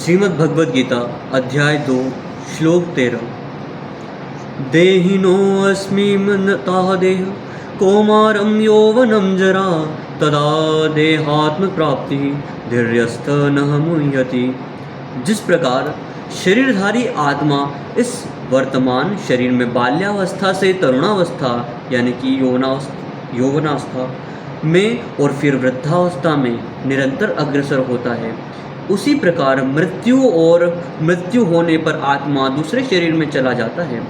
श्रीमद् भगवद गीता अध्याय 2 श्लोक 13। देहिनोऽस्मि मन्यता देह कौमारं यौवनं जरा तदा देहात्म प्राप्ति धीर्यस्थ न मुह्यति। जिस प्रकार शरीरधारी आत्मा इस वर्तमान शरीर में बाल्यावस्था से तरुणावस्था यानी कि यौवनावस्था में और फिर वृद्धावस्था में निरंतर अग्रसर होता है, उसी प्रकार मृत्यु होने पर आत्मा दूसरे शरीर में चला जाता है।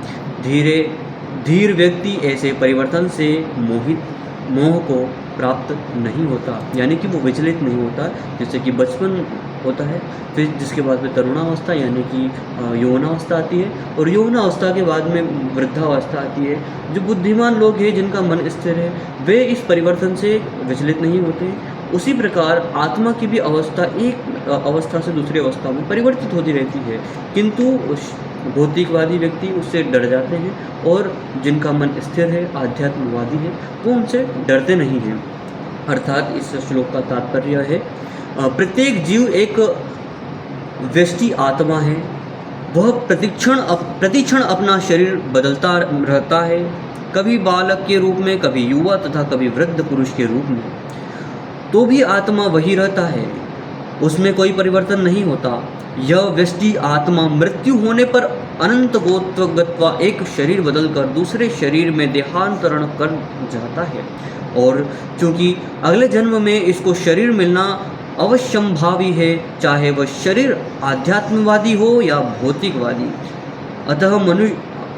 धीर व्यक्ति ऐसे परिवर्तन से मोह को प्राप्त नहीं होता, यानी कि वो विचलित नहीं होता। जैसे कि बचपन होता है, फिर जिसके बाद में तरुणावस्था यानी कि यौवनावस्था आती है, और यौवनावस्था के बाद में वृद्धावस्था आती है। जो बुद्धिमान लोग हैं, जिनका मन स्थिर है, वे इस परिवर्तन से विचलित नहीं होते। उसी प्रकार आत्मा की भी अवस्था एक अवस्था से दूसरी अवस्था में परिवर्तित होती रहती है, किंतु भौतिकवादी व्यक्ति उससे डर जाते हैं, और जिनका मन स्थिर है, आध्यात्मवादी है, वो उनसे डरते नहीं हैं। अर्थात इस श्लोक का तात्पर्य है, प्रत्येक जीव एक व्यष्टि आत्मा है। वह प्रतिक्षण अपना शरीर बदलता रहता है, कभी बालक के रूप में, कभी युवा तथा कभी वृद्ध पुरुष के रूप में। तो भी आत्मा वही रहता है, उसमें कोई परिवर्तन नहीं होता। यह व्यष्टि आत्मा मृत्यु होने पर अनंत गत्वा एक शरीर बदलकर दूसरे शरीर में देहांतरण कर जाता है, और चूँकि अगले जन्म में इसको शरीर मिलना अवश्यंभावी है, चाहे वह शरीर आध्यात्मवादी हो या भौतिकवादी।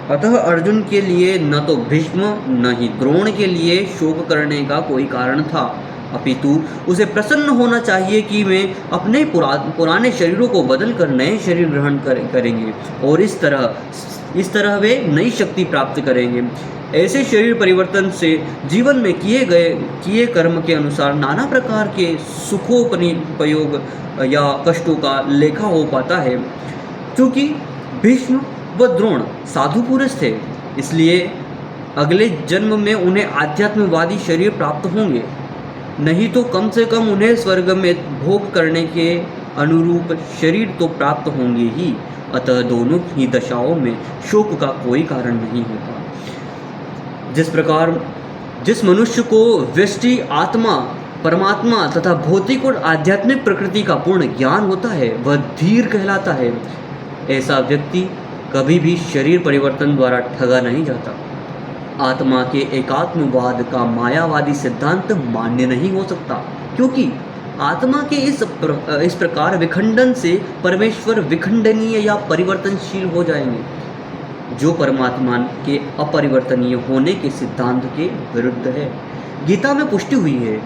अतः अर्जुन के लिए न तो भीष्म न ही द्रोण के लिए शोक करने का कोई कारण था, अपितु उसे प्रसन्न होना चाहिए कि वे अपने पुराने शरीरों को बदलकर नए शरीर ग्रहण करेंगे, और इस तरह वे नई शक्ति प्राप्त करेंगे। ऐसे शरीर परिवर्तन से जीवन में किए कर्म के अनुसार नाना प्रकार के सुखोपयोग या कष्टों का लेखा हो पाता है। क्योंकि भीष्म व द्रोण साधु पुरुष थे, इसलिए अगले जन्म में उन्हें आध्यात्मवादी शरीर प्राप्त होंगे, नहीं तो कम से कम उन्हें स्वर्ग में भोग करने के अनुरूप शरीर तो प्राप्त होंगे ही। अतः दोनों ही दशाओं में शोक का कोई कारण नहीं होता। जिस प्रकार जिस मनुष्य को व्यष्टि आत्मा, परमात्मा तथा भौतिक और आध्यात्मिक प्रकृति का पूर्ण ज्ञान होता है, वह धीर कहलाता है। ऐसा व्यक्ति कभी भी शरीर परिवर्तन द्वारा ठगा नहीं जाता। आत्मा के एकात्मवाद का मायावादी सिद्धांत मान्य नहीं हो सकता, क्योंकि आत्मा के इस प्रकार विखंडन से परमेश्वर विखंडनीय या परिवर्तनशील हो जाएंगे, जो परमात्मा के अपरिवर्तनीय होने के सिद्धांत के विरुद्ध है। गीता में पुष्टि हुई है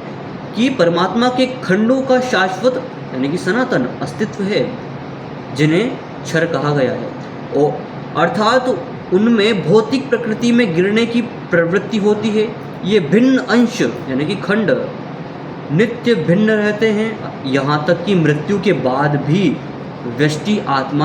कि परमात्मा के खंडों का शाश्वत यानी कि सनातन अस्तित्व है, जिन्हें क्षर कहा गया है, और अर्थात उनमें भौतिक प्रकृति में गिरने की प्रवृत्ति होती है। ये भिन्न अंश यानी कि खंड नित्य भिन्न रहते हैं, यहाँ तक कि मृत्यु के बाद भी व्यष्टि आत्मा